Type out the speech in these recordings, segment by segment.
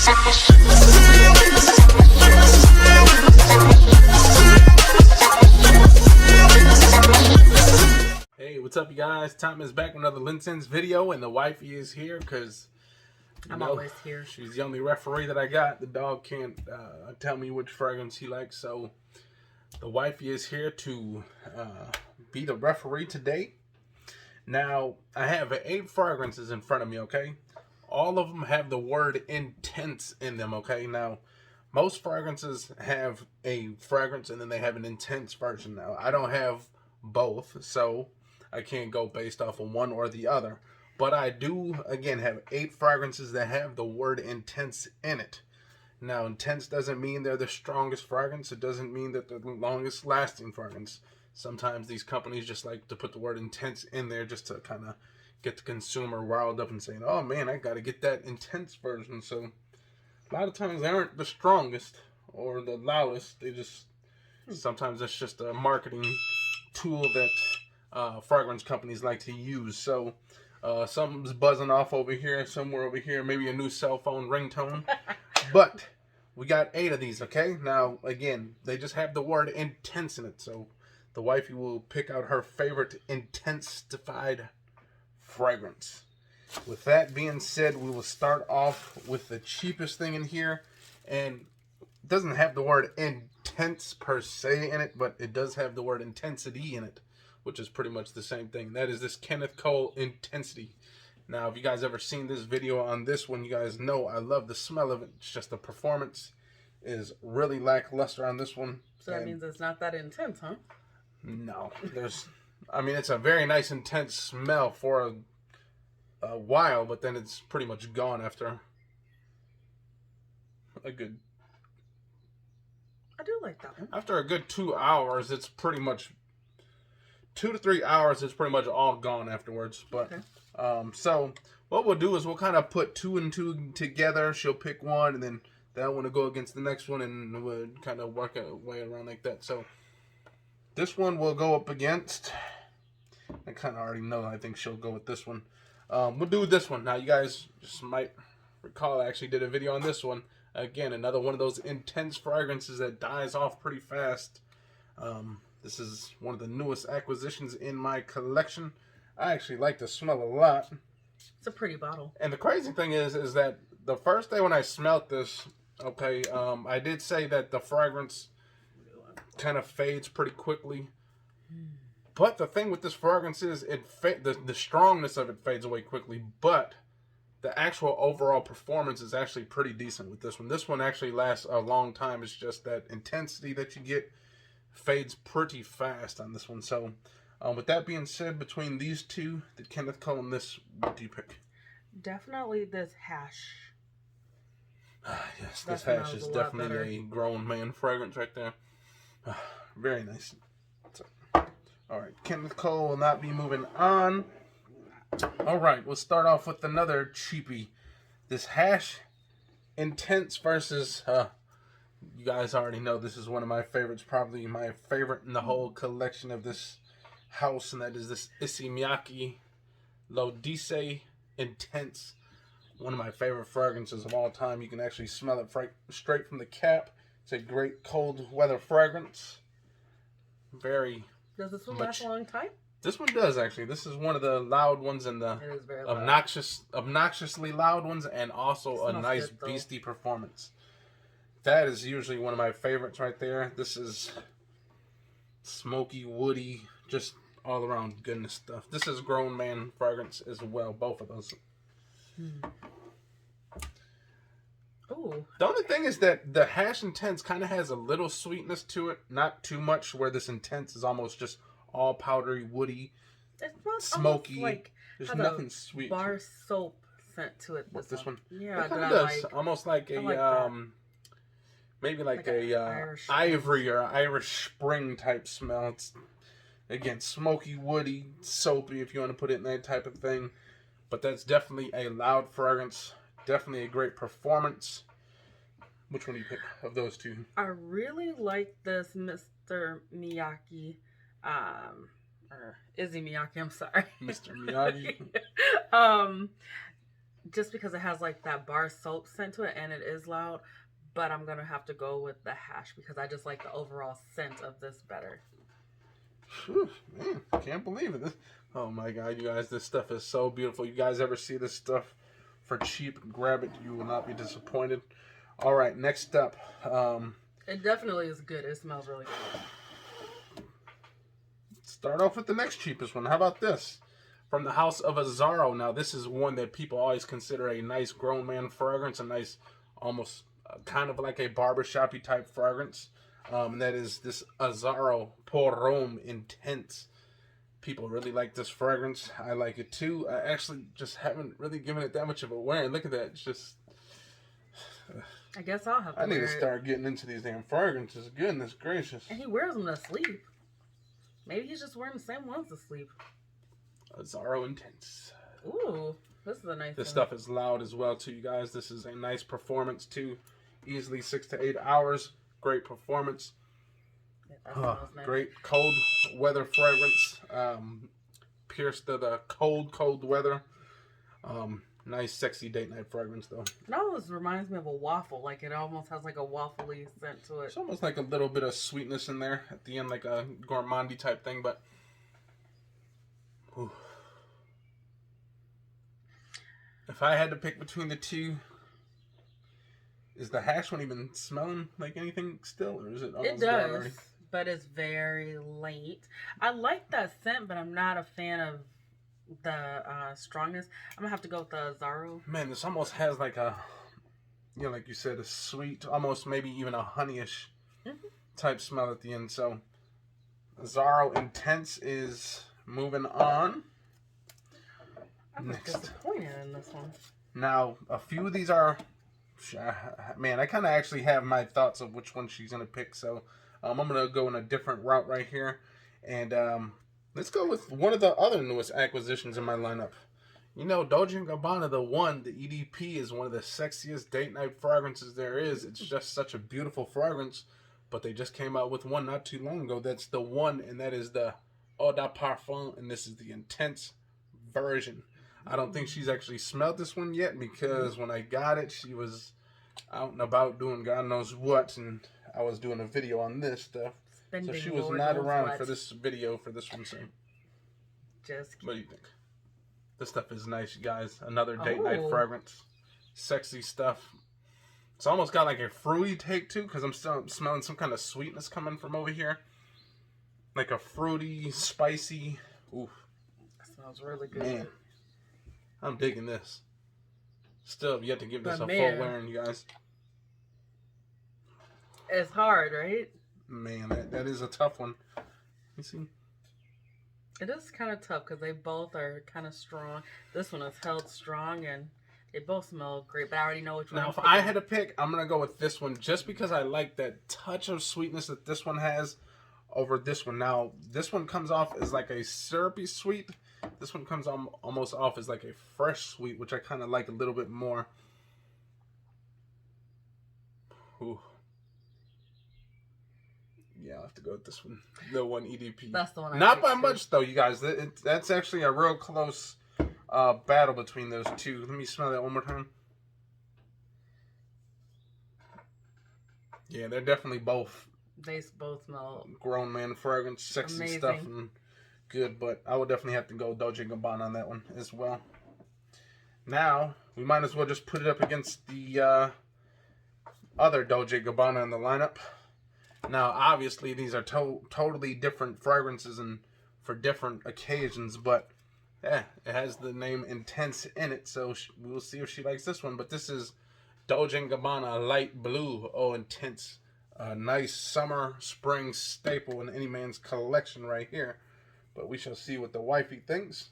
Hey, what's up, you guys? Tom is back with another Intense video, and the wifey is here because I'm always here. She's the only referee that I got. The dog can't tell me which fragrance he likes, so the wifey is here to be the referee today. Now, I have 8 fragrances in front of me, okay? All of them have the word intense in them, okay? Now, most fragrances have a fragrance and then they have an intense version. Now, I don't have both, so I can't go based off of one or the other. But I do, again, have 8 fragrances that have the word intense in it. Now, intense doesn't mean they're the strongest fragrance. It doesn't mean that they're the longest lasting fragrance. Sometimes these companies just like to put the word intense in there just to kind of get the consumer riled up and saying, oh man, I got to get that intense version. So a lot of times they aren't the strongest or the loudest. They just, sometimes it's just a marketing tool that fragrance companies like to use. So something's buzzing off over here, somewhere over here, maybe a new cell phone ringtone. But we got 8 of these, okay? Now, again, they just have the word intense in it. So the wifey will pick out her favorite intensified fragrance. With that being said, we will start off with the cheapest thing in here. And it doesn't have the word intense per se in it, but it does have the word intensity in it, which is pretty much the same thing. That is this Kenneth Intensity. Now, if you guys ever seen this video on this one, you guys know I love the smell of it. It's just the performance is really lackluster on this one. So that means it's not that intense, huh? No, it's a very nice intense smell for a while, but then it's pretty much gone after a good... I do like that one. After a good 2 hours, it's pretty much 2 to 3 hours. It's pretty much all gone afterwards. But okay. So what we'll do is we'll kind of put 2 and 2 together. She'll pick one, and then that one will go against the next one, and we'll kind of work our way around like that. So this one will go up against... I kind of already know. I think she'll go with this one. We'll do this one. Now, you guys just might recall I actually did a video on this one. Again, another one of those intense fragrances that dies off pretty fast. This is one of the newest acquisitions in my collection. I actually like the smell a lot. It's a pretty bottle. And the crazy thing is that the first day when I smelled this, okay, I did say that the fragrance kind of fades pretty quickly. But the thing with this fragrance is the strongness of it fades away quickly, but the actual overall performance is actually pretty decent with this one. This one actually lasts a long time. It's just that intensity that you get fades pretty fast on this one. So with that being said, between these two, the Kenneth Cole and this, what do you pick? Definitely this hash. Yes, this hash is definitely a grown man fragrance right there. Very nice. So, all right, Kenneth Cole will not be moving on. All right, we'll start off with another cheapie. This Hash Intense versus, you guys already know this is one of my favorites, probably my favorite in the whole collection of this house, and that is this Issey Miyake Dolce Intense. One of my favorite fragrances of all time. You can actually smell it straight from the cap. It's a great cold weather fragrance. Very... Does this one last a long time? This one does, actually. This is one of the loud ones and the obnoxiously loud ones, and also a nice beastie performance. That is usually one of my favorites right there. This is smoky, woody, just all around goodness stuff. This is grown man fragrance as well, both of those. Ooh. The only thing is that the Hash Intense kind of has a little sweetness to it, not too much, where this Intense is almost just all powdery, woody, smoky. Like there's nothing sweet. Bar soap scent to it. This one? Yeah, it kind of does. Almost like a maybe like a ivory or Irish Spring type smell. It's again smoky, woody, soapy, if you want to put it in that type of thing. But that's definitely a loud fragrance. Definitely a great performance. Which one do you pick of those two? I really like this Mr. Miyake. Or Issey Miyake, I'm sorry. Mr. Miyake. just because it has like that bar soap scent to it and it is loud. But I'm gonna have to go with the hash because I just like the overall scent of this better. Whew, man, can't believe it. Oh my god, you guys, this stuff is so beautiful. You guys ever see this stuff for cheap? Grab it. You will not be disappointed. All right, next up. It definitely is good. It smells really good. Start off with the next cheapest one. How about this? From the house of Azzaro. Now, this is one that people always consider a nice grown man fragrance, a nice, almost kind of like a barbershop-y type fragrance. And that is this Azzaro Polo Red Intense. People really like this fragrance. I like it too. I actually just haven't really given it that much of a wear. Look at that. It's just... I guess I'll have to I need wear to it. start getting into these damn fragrances. Goodness gracious. And he wears them to sleep. Maybe he's just wearing the same ones to sleep. Azzaro Intense. Ooh, this is a nice This one. stuff is loud as well too, you guys. This is a nice performance too. Easily 6 to 8 hours. Great performance. Yeah, that smells nice. Great cold weather fragrance. Pierced to the cold weather. Nice sexy date night fragrance though. It almost reminds me of a waffle. Like it almost has like a waffly scent to it. It's almost like a little bit of sweetness in there at the end, like a gourmandy type thing, but whew. If I had to pick between the two, is the hash one even smelling like anything still, or is it almost It gone does, already? but it's very late. I like that scent, but I'm not a fan of the strongness. I'm gonna have to go with the Azzaro. Man, this almost has like a, you know, like you said, a sweet, almost maybe even a honeyish type smell at the end. So, Azzaro Intense is moving on. I'm disappointed in this one. Now, a few of these are, man, I kind of actually have my thoughts of which one she's going to pick. So, I'm going to go in a different route right here. And let's go with one of the other newest acquisitions in my lineup. You know, Dolce & Gabbana, the EDP, is one of the sexiest date night fragrances there is. It's just such a beautiful fragrance. But they just came out with one not too long ago. That's the one, and that is the Eau de Parfum. And this is the Intense version. I don't think she's actually smelled this one yet because when I got it, she was out and about doing God knows what, and I was doing a video on this stuff. So she was not around for this video for this one, so. Just kidding. What do you think? This stuff is nice, you guys. Another date night fragrance. Sexy stuff. It's almost got like a fruity take too, because I'm still smelling some kind of sweetness coming from over here. Like a fruity, spicy. Ooh. That smells really good. Man. I'm digging this. Still have yet to give this a full wearing, you guys. It's hard, right? Man, that is a tough one. Let me see. It is kind of tough because they both are kind of strong. This one is held strong and they both smell great, but I already know which one. Now, if I had to pick, I'm going to go with this one just because I like that touch of sweetness that this one has over this one. Now, this one comes off as like a syrupy sweet. This one comes almost off as like a fresh sweet, which I kind of like a little bit more. Ooh. Yeah, I'll have to go with this one. The one EDP. That's the one I Not by picked much, though, you guys. That's actually a real close battle between those two. Let me smell that one more time. Yeah, they're definitely both. They both smell grown man fragrance, sexy amazing stuff, and good. But I would definitely have to go Dolce & Gabbana on that one as well. Now, we might as well just put it up against the other Dolce & Gabbana in the lineup. Now, obviously, these are totally different fragrances and for different occasions, but yeah, it has the name Intense in it, so we'll see if she likes this one. But this is Dolce & Gabbana Light Blue Eau Intense. A nice summer, spring staple in any man's collection right here. But we shall see what the wifey thinks.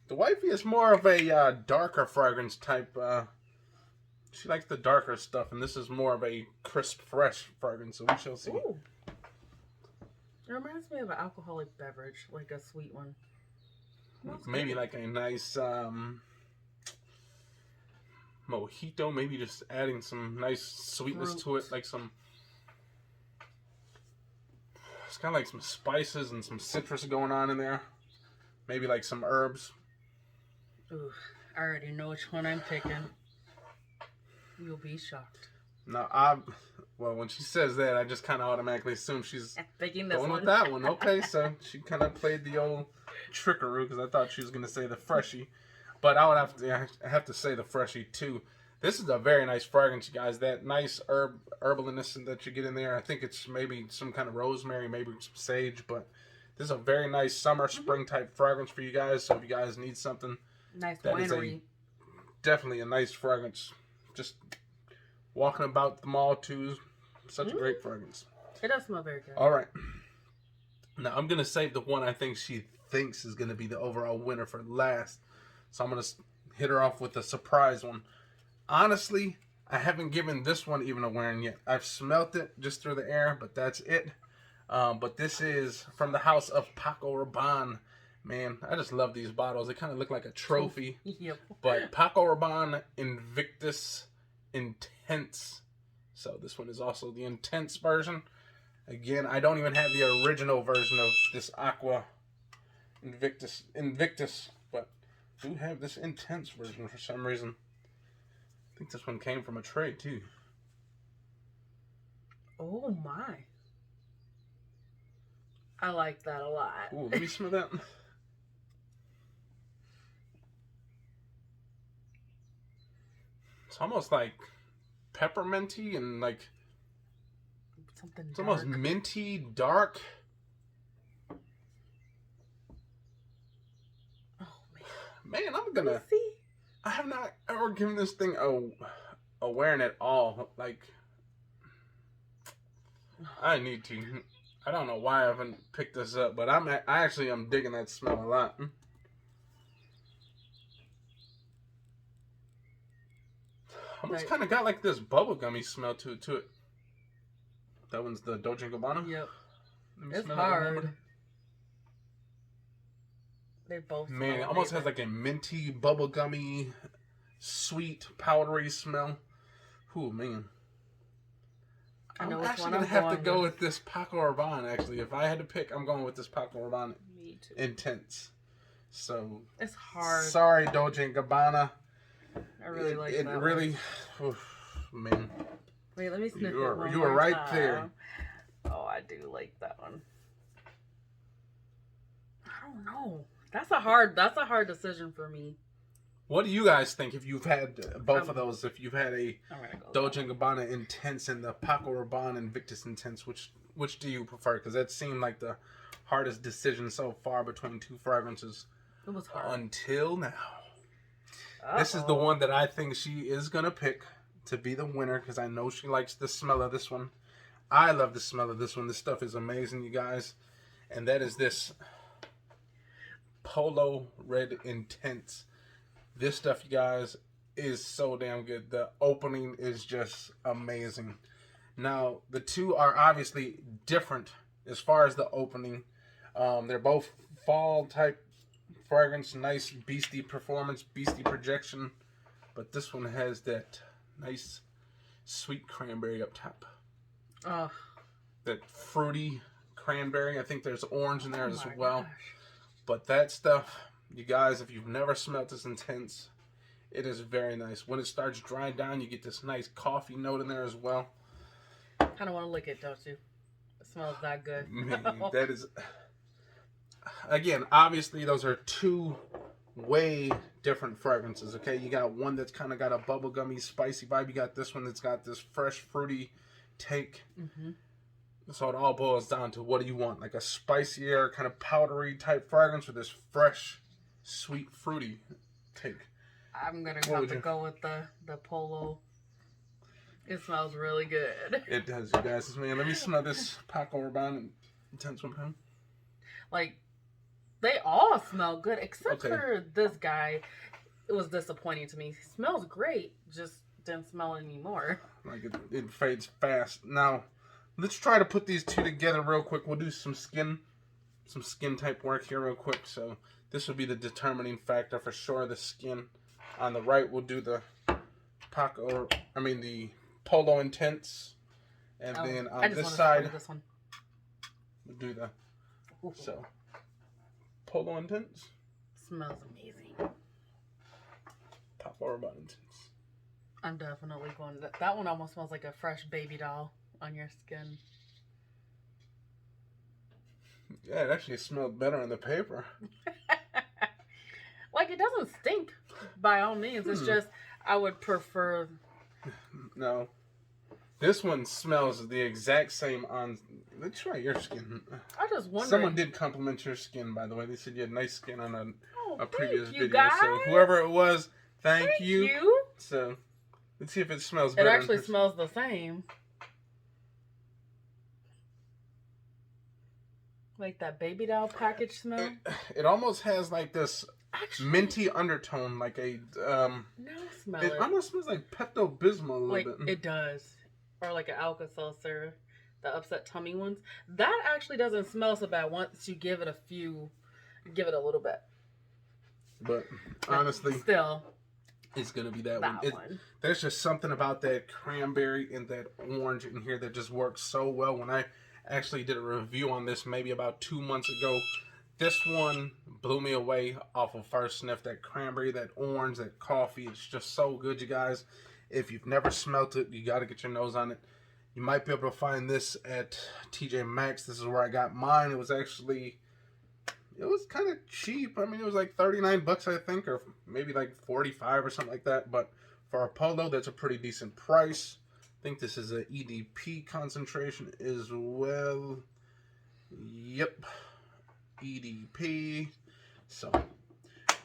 The wifey is more of a darker fragrance type. She likes the darker stuff, and this is more of a crisp, fresh fragrance, so we shall see. Ooh. It reminds me of an alcoholic beverage, like a sweet one. Maybe like a nice mojito, maybe just adding some nice sweetness to it, like some... It's kind of like some spices and some citrus going on in there. Maybe like some herbs. Ooh. I already know which one I'm picking. You'll be shocked. No, well, when she says that, I just kind of automatically assume she's picking this going one. with that one. Okay, so she kind of played the old trickaroo because I thought she was going to say the Freshie. But I have to say the Freshie too. This is a very nice fragrance, you guys. That nice herbaliness that you get in there. I think it's maybe some kind of rosemary, maybe some sage. But this is a very nice summer, spring type fragrance for you guys. So if you guys need something, nice that winery. is definitely a nice fragrance. Just walking about the mall too. Such a great fragrance. It does smell very good. All right. Now I'm gonna save the one I think she thinks is gonna be the overall winner for last. So I'm gonna hit her off with a surprise one. Honestly, I haven't given this one even a wearing yet. I've smelt it just through the air, but that's it. But this is from the house of Paco Rabanne. Man, I just love these bottles. They kind of look like a trophy. Yep. But Paco Rabanne Invictus Intense. So this one is also the intense version. Again, I don't even have the original version of this Aqua Invictus, but I do have this intense version for some reason. I think this one came from a trade too. Oh my. I like that a lot. Ooh, let me smell that. It's almost like pepperminty and like something it's dark. almost minty, dark. Oh man. Man, I'm gonna see. I have not ever given this thing a wearing at all. Like I need to. I don't know why I haven't picked this up, but I actually am digging that smell a lot. Almost kind of got like this bubblegummy smell to it. That one's the Dolce & Gabbana? Yep. It's hard. They both Man, smell it almost amazing. has like a minty, bubblegummy, sweet, powdery smell. Ooh, man. I'm actually going to have to go with this Paco Rabanne, actually. If I had to pick, I'm going with this Paco Rabanne. Me too. Intense. So, it's hard. Sorry, Dolce & Gabbana. I really like that. It really, man. Wait, let me sniff it. You were right there. Oh, I do like that one. I don't know. That's a hard decision for me. What do you guys think if you've had both of those? If you've had a Dolce & Gabbana Intense and the Paco Rabanne Invictus Intense, which do you prefer? Because that seemed like the hardest decision so far between two fragrances. It was hard. Until now. This is the one that I think she is going to pick to be the winner because I know she likes the smell of this one. I love the smell of this one. This stuff is amazing, you guys. And that is this Polo Red Intense. This stuff, you guys, is so damn good. The opening is just amazing. Now, the two are obviously different as far as the opening. They're both fall type fragrance, nice beastie performance, beastie projection, but this one has that nice sweet cranberry up top. That fruity cranberry. I think there's orange in there as well. Gosh. But that stuff, you guys, if you've never smelled this intense, it is very nice. When it starts drying down, you get this nice coffee note in there as well. I kind of want to lick it, don't you? It smells that good. Man, that is... Again, obviously, those are two way different fragrances, okay? You got one that's kind of got a bubblegummy, spicy vibe. You got this one that's got this fresh, fruity take. Mm-hmm. So it all boils down to what do you want? Like a spicier, kind of powdery type fragrance or this fresh, sweet, fruity take? I'm going to have to go with the Polo. It smells really good. It does, you guys. Man, let me smell this Paco Rabanne Intense one. Like, they all smell good, except for this guy. It was disappointing to me. He smells great, just didn't smell anymore. Like it fades fast. Now, let's try to put these two together real quick. We'll do some skin type work here real quick. So this will be the determining factor for sure. The skin. On the right, we'll do the the Polo Intense, and then on this side, we'll do the. So, Polo Intense. Smells amazing. for Rabanne Intense. I'm definitely going to... That one almost smells like a fresh baby doll on your skin. Yeah, it actually smelled better on the paper. Like, it doesn't stink by all means. It's just, I would prefer... No. This one smells the exact same on... Let's try your skin. I just wonder... Someone did compliment your skin, by the way. They said you had nice skin on a previous video. Guys. So whoever it was, thank you. So let's see if it smells better. It actually smells the same. Like that baby doll package smell. It almost has like this minty undertone, like a... No, smell it. It almost smells like Pepto-Bismol a little bit. It does. Or like an Alka-Seltzer. The upset tummy ones. That actually doesn't smell so bad once you give it a little bit. But honestly, still, it's going to be that one. There's just something about that cranberry and that orange in here that just works so well. When I actually did a review on this maybe about 2 months ago, this one blew me away off of first sniff. That cranberry, that orange, that coffee, it's just so good, you guys. If you've never smelt it, you got to get your nose on it. You might be able to find this at TJ Maxx. This is where I got mine. It was kind of cheap. I mean, it was like 39 bucks, I think, or maybe like 45 or something like that. But for a Polo, that's a pretty decent price. I think this is an EDP concentration as well. Yep. EDP. So,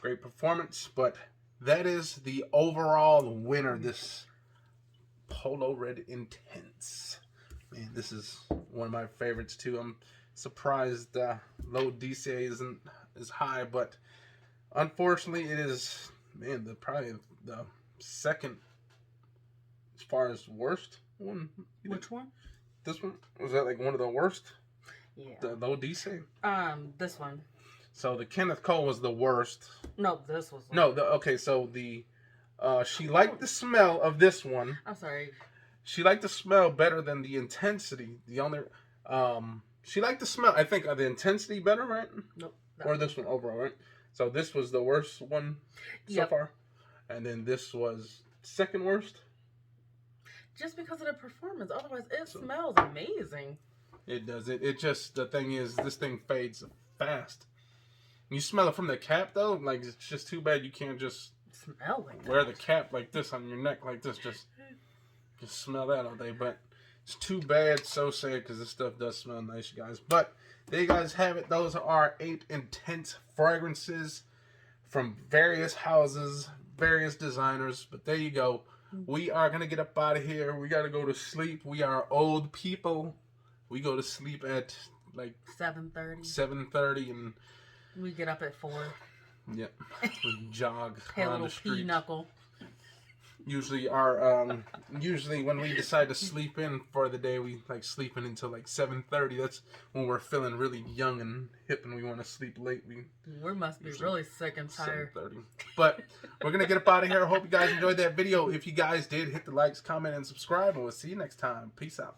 great performance. But that is the overall winner, this Polo Red Intense. Man, this is one of my favorites too. I'm surprised low DCA isn't as high, but unfortunately it is, man, probably the second as far as worst one. Which one? This one? Was that like one of the worst? Yeah. The low DCA? This one. So the Kenneth Cole was the worst. No, this was okay, so the she liked the smell of this one. I'm sorry. She liked the smell better than the intensity. The only she liked the smell, I think, of the intensity better, right? Nope. Or this one overall, right? So this was the worst one so far. And then this was second worst. Just because of the performance. Otherwise, it smells amazing. It does. It just, the thing is, this thing fades fast. You smell it from the cap, though. Like, it's just too bad you can't just smell like wear the cap like this on your neck like this. Just smell that all day. But it's too bad, so sad, because this stuff does smell nice, you guys. But there you guys have it. Those are 8 intense fragrances from various houses, various designers. But there you go. We are going to get up out of here. We got to go to sleep. We are old people. We go to sleep at like 7:30. 7:30, and we get up at 4. Yep. We jog on the street. Knuckle. Usually usually when we decide to sleep in for the day, we like sleeping until like 7:30. That's when we're feeling really young and hip and we want to sleep late. We must be really sick and tired. 7:30. But we're going to get up out of here. I hope you guys enjoyed that video. If you guys did, hit the likes, comment, and subscribe, and we'll see you next time. Peace out.